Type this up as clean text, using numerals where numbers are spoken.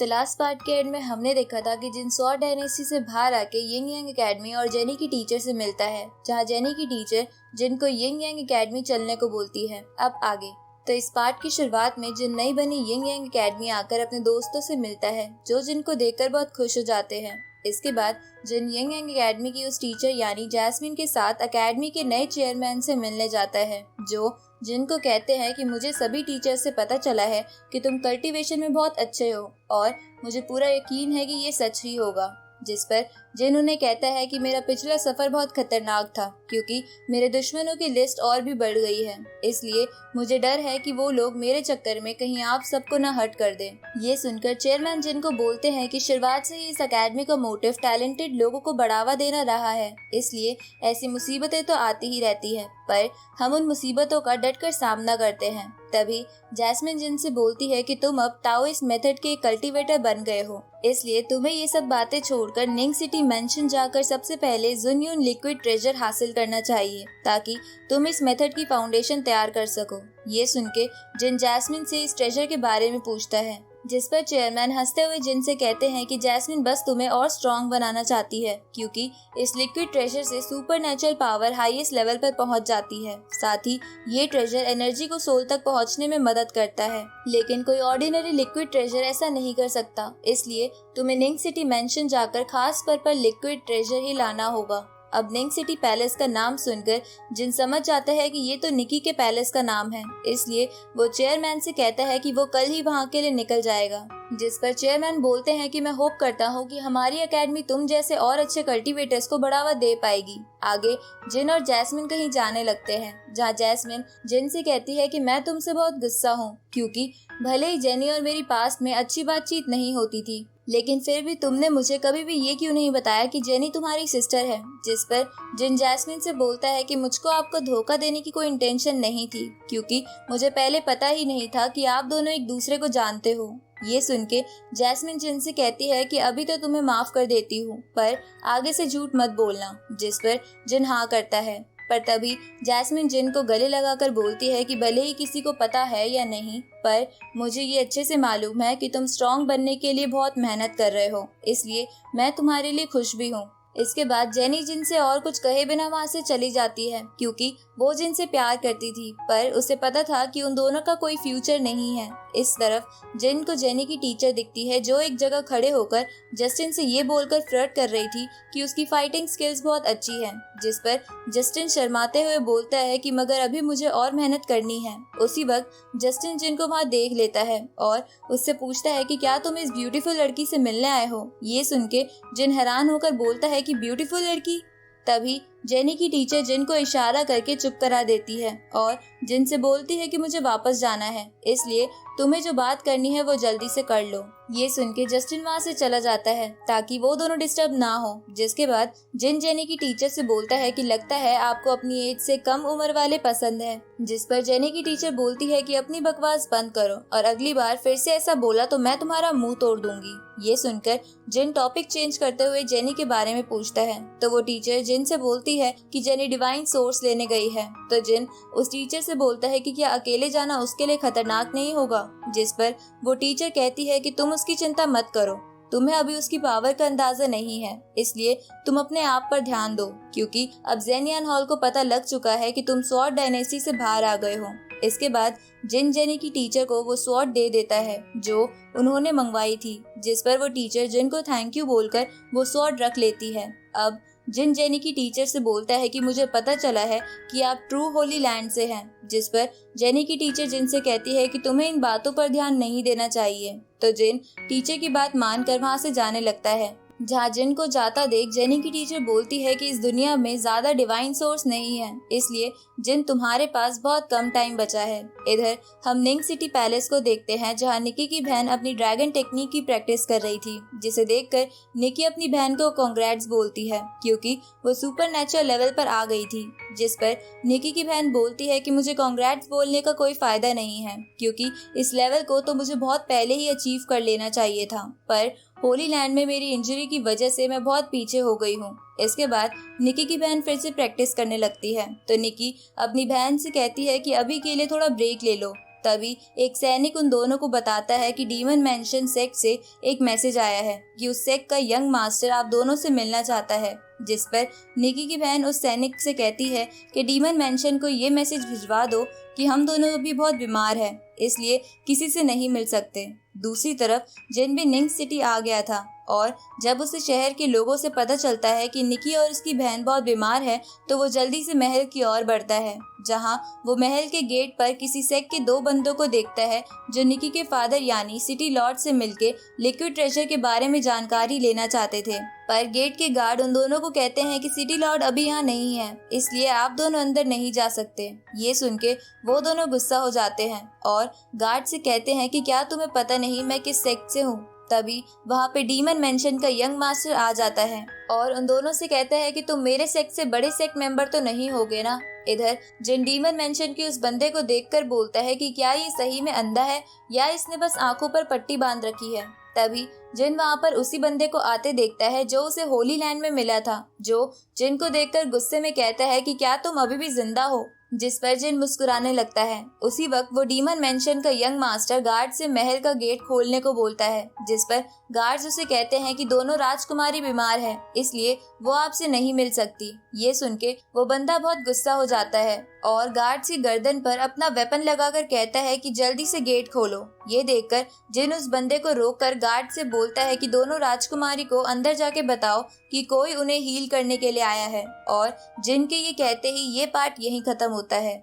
तो last part के and में हमने देखा था कि जिन स्वॉर्ड डायनेस्टी से बाहर आके यिंग यांग एकेडमी और जेनी की टीचर से मिलता है, जहाँ जेनी की टीचर जिन को यिंग यांग एकेडमी चलने को बोलती है। अब आगे तो इस पार्ट की शुरुआत में जिन नई बनी यिंग यांग एकेडमी आकर अपने दोस्तों से मिलता है, जो जिन को देखकर बहुत खुश हो जाते हैं। इसके बाद जिन यिंग यांग एकेडमी की उस टीचर यानी जैस्मिन के साथ एकेडमी के नए चेयरमैन से मिलने जाता है, जो जिनको कहते हैं कि मुझे सभी टीचर से पता चला है कि तुम कल्टीवेशन में बहुत अच्छे हो और मुझे पूरा यकीन है कि ये सच ही होगा। जिस पर जिन उन्हें कहता है कि मेरा पिछला सफर बहुत खतरनाक था, क्योंकि मेरे दुश्मनों की लिस्ट और भी बढ़ गई है, इसलिए मुझे डर है कि वो लोग मेरे चक्कर में कहीं आप सबको न हर्ट कर दें। ये सुनकर चेयरमैन जिन को बोलते हैं कि शुरुआत से ही इस अकेडमी का मोटिव टैलेंटेड लोगों को बढ़ावा देना रहा है, इसलिए ऐसी मुसीबतें तो आती ही रहती है, पर हम उन मुसीबतों का डटकर सामना करते हैं। तभी जैस्मिन जिन से बोलती है कि तुम अब ताओइस्ट मेथड के कल्टीवेटर बन गए हो, इसलिए तुम्हें ये सब बातें छोड़कर निंग सिटी मेंशन जाकर सबसे पहले जुनयून लिक्विड ट्रेजर हासिल करना चाहिए, ताकि तुम इस मेथड की फाउंडेशन तैयार कर सको। ये सुन के जिन जैस्मिन से इस ट्रेजर के बारे में पूछता है, जिस पर चेयरमैन हंसते हुए जिन से कहते हैं कि जैस्मिन बस तुम्हें और स्ट्रॉन्ग बनाना चाहती है, क्योंकि इस लिक्विड ट्रेजर से सुपरनेचुरल पावर हाईएस्ट लेवल पर पहुंच जाती है। साथ ही ये ट्रेजर एनर्जी को सोल तक पहुंचने में मदद करता है, लेकिन कोई ऑर्डिनरी लिक्विड ट्रेजर ऐसा नहीं कर सकता, इसलिए तुम्हें निंग सिटी मेंशन जाकर खास पर लिक्विड ट्रेजर ही लाना होगा। अब निंग सिटी पैलेस का नाम सुनकर जिन समझ जाता है कि ये तो निकी के पैलेस का नाम है, इसलिए वो चेयरमैन से कहता है कि वो कल ही वहाँ के लिए निकल जाएगा। जिस पर चेयरमैन बोलते हैं कि मैं होप करता हूँ कि हमारी एकेडमी तुम जैसे और अच्छे कल्टीवेटर्स को बढ़ावा दे पाएगी। आगे जिन और जैस्मिन कहीं जाने लगते हैं, जहाँ जैस्मिन जिन से कहती है कि मैं तुमसे बहुत गुस्सा हूँ, क्योंकि भले ही जेनी और मेरी पास्ट में अच्छी बातचीत नहीं होती थी, लेकिन फिर भी तुमने मुझे कभी भी ये क्यों नहीं बताया कि जेनी तुम्हारी सिस्टर है। जिस पर जिन जैस्मिन से बोलता है कि मुझको आपको धोखा देने की कोई इंटेंशन नहीं थी, क्योंकि मुझे पहले पता ही नहीं था कि आप दोनों एक दूसरे को जानते हो। ये सुन के जैस्मिन जिन से कहती है कि अभी तो तुम्हें माफ कर देती हूँ, पर आगे से झूठ मत बोलना। जिस पर जिन हाँ करता है, पर तभी जैस्मिन जिन को गले लगाकर बोलती है कि भले ही किसी को पता है या नहीं, पर मुझे ये अच्छे से मालूम है कि तुम स्ट्रॉन्ग बनने के लिए बहुत मेहनत कर रहे हो, इसलिए मैं तुम्हारे लिए खुश भी हूँ। इसके बाद जेनी जिन से और कुछ कहे बिना वहाँ से चली जाती है, क्योंकि वो जिन से प्यार करती थी, पर उसे पता था कि उन दोनों का कोई फ्यूचर नहीं है। इस तरफ जिन को जेनी की टीचर दिखती है, जो एक जगह खड़े होकर जस्टिन से ये बोलकर फ्लर्ट कर रही थी कि उसकी फाइटिंग स्किल्स बहुत अच्छी हैं। जिस पर जस्टिन शर्माते हुए बोलता है कि मगर अभी मुझे और मेहनत करनी है। उसी वक्त जस्टिन जिन को वहाँ देख लेता है और उससे पूछता है कि क्या तुम इस ब्यूटीफुल लड़की से मिलने आए हो। ये सुन के जिन हैरान होकर बोलता है कि ब्यूटीफुल लड़की। तभी जेनी की टीचर जिन को इशारा करके चुप करा देती है और जिन से बोलती है कि मुझे वापस जाना है, इसलिए तुम्हें जो बात करनी है वो जल्दी से कर लो। ये सुन के जस्टिन वहाँ से चला जाता है ताकि वो दोनों डिस्टर्ब ना हो। जिसके बाद जिन जेनी की टीचर से बोलता है कि लगता है आपको अपनी एज से कम उम्र वाले पसंद है। जिस पर जेनी की टीचर बोलती है कि अपनी बकवास बंद करो और अगली बार फिर से ऐसा बोला तो मैं तुम्हारा मुंह तोड़ दूंगी। ये सुनकर जिन टॉपिक चेंज करते हुए जेनी के बारे में पूछता है, तो वो टीचर जिन से बोलती है कि जेनी डिवाइन सोर्स लेने गई है। तो जिन उस टीचर से बोलता है कि क्या अकेले जाना उसके लिए खतरनाक नहीं होगा। जिस पर वो टीचर कहती है कि तुम उसकी चिंता मत करो, तुम्हें अभी उसकी पावर का अंदाजा नहीं है, इसलिए तुम अपने आप पर ध्यान दो, क्योंकि अब ज़ेनियन हॉल को पता लग चुका है कि तुम स्वॉर्ड डायनेस्टी से बाहर आ गए हो। इसके बाद जिन जेनी की टीचर को वो स्वॉर्ड दे देता है जो उन्होंने मंगवाई थी। जिस पर वो टीचर जिन को थैंक यू बोलकर वो स्वॉर्ड रख लेती है। अब जिन जेनी की टीचर से बोलता है कि मुझे पता चला है कि आप ट्रू होली लैंड से हैं। जिस पर जेनी की टीचर जिन से कहती है कि तुम्हें इन बातों पर ध्यान नहीं देना चाहिए। तो जिन टीचर की बात मानकर वहाँ से जाने लगता है। जहाँ जिन को जाता देख जेनी की टीचर बोलती है कि इस दुनिया में ज्यादा डिवाइन सोर्स नहीं है, इसलिए जिन तुम्हारे पास बहुत कम टाइम बचा है। इधर हम निंग सिटी पैलेस को देखते हैं, जहाँ निकी की बहन अपनी ड्रैगन टेक्निक की प्रैक्टिस कर रही थी, जिसे देखकर निकी अपनी बहन को कांग्रेट्स बोलती है, क्योंकि वो सुपरनेचुरल लेवल पर आ गई थी। जिस पर निकी की बहन बोलती है कि मुझे कांग्रेट्स बोलने का कोई फायदा नहीं है, क्योंकि इस लेवल को तो मुझे बहुत पहले ही अचीव कर लेना चाहिए था, पर होली लैंड में मेरी इंजरी की वजह से मैं बहुत पीछे हो गई हूँ। इसके बाद निकी की बहन फिर से प्रैक्टिस करने लगती है। तो निकी अपनी बहन से कहती है कि अभी के लिए थोड़ा ब्रेक ले लो, तभी एक सैनिक उन दोनों को बताता है कि डीमन मैंशन सेक्ट से एक मैसेज आया है कि उस सेक्ट का यंग मास्टर आप दोनों से मिलना चाहता है, जिस पर निकी की बहन उस सैनिक से कहती है कि डीमन मैंशन को ये मैसेज भिजवा दो कि हम दोनों अभी बहुत बीमार हैं, इसलिए किसी से नहीं मिल सकते। दूसरी तरफ जिन भी निंग सिटी आ गया था और जब उसे शहर के लोगों से पता चलता है कि निकी और उसकी बहन बहुत बीमार है तो वो जल्दी से महल की ओर बढ़ता है, जहां वो महल के गेट पर किसी सेक्ट के 2 बंदों को देखता है जो निकी के फादर यानी सिटी लॉर्ड से मिलके लिक्विड ट्रेजर के बारे में जानकारी लेना चाहते थे। पर गेट के गार्ड उन दोनों को कहते हैं कि सिटी लॉर्ड अभी यहाँ नहीं है, इसलिए आप दोनों अंदर नहीं जा सकते। ये सुन के वो दोनों गुस्सा हो जाते हैं और गार्ड से कहते हैं कि क्या तुम्हें पता नहीं मैं किस सेक्ट से हूँ। तभी वहाँ पे डीमन मैंशन का यंग मास्टर आ जाता है और उन दोनों से कहता है कि तुम मेरे सेक्ट से बड़े सेक्ट मेंबर तो नहीं होगे ना। इधर जिन डीमन मैंशन के उस बंदे को देखकर बोलता है कि क्या ये सही में अंधा है या इसने बस आंखों पर पट्टी बांध रखी है। तभी जिन वहाँ पर उसी बंदे को आते देखता है जो उसे होली लैंड में मिला था, जो जिन को देखकर गुस्से में कहता है कि क्या तुम अभी भी जिंदा हो, जिस पर जिन मुस्कुराने लगता है। उसी वक्त वो डीमन मैंशन का यंग मास्टर गार्ड से महल का गेट खोलने को बोलता है, जिस पर गार्ड्स उसे कहते हैं कि दोनों राजकुमारी बीमार है, इसलिए वो आपसे नहीं मिल सकती। ये सुन के वो बंदा बहुत गुस्सा हो जाता है और गार्ड्स की गर्दन पर अपना वेपन लगाकर कहता है कि जल्दी से गेट खोलो। ये देखकर जिन उस बंदे को रोककर गार्ड से बोलता है कि दोनों राजकुमारी को अंदर जाके बताओ कि कोई उन्हें हील करने के लिए आया है, और जिन के ये कहते ही ये पार्ट यहीं खत्म होता है।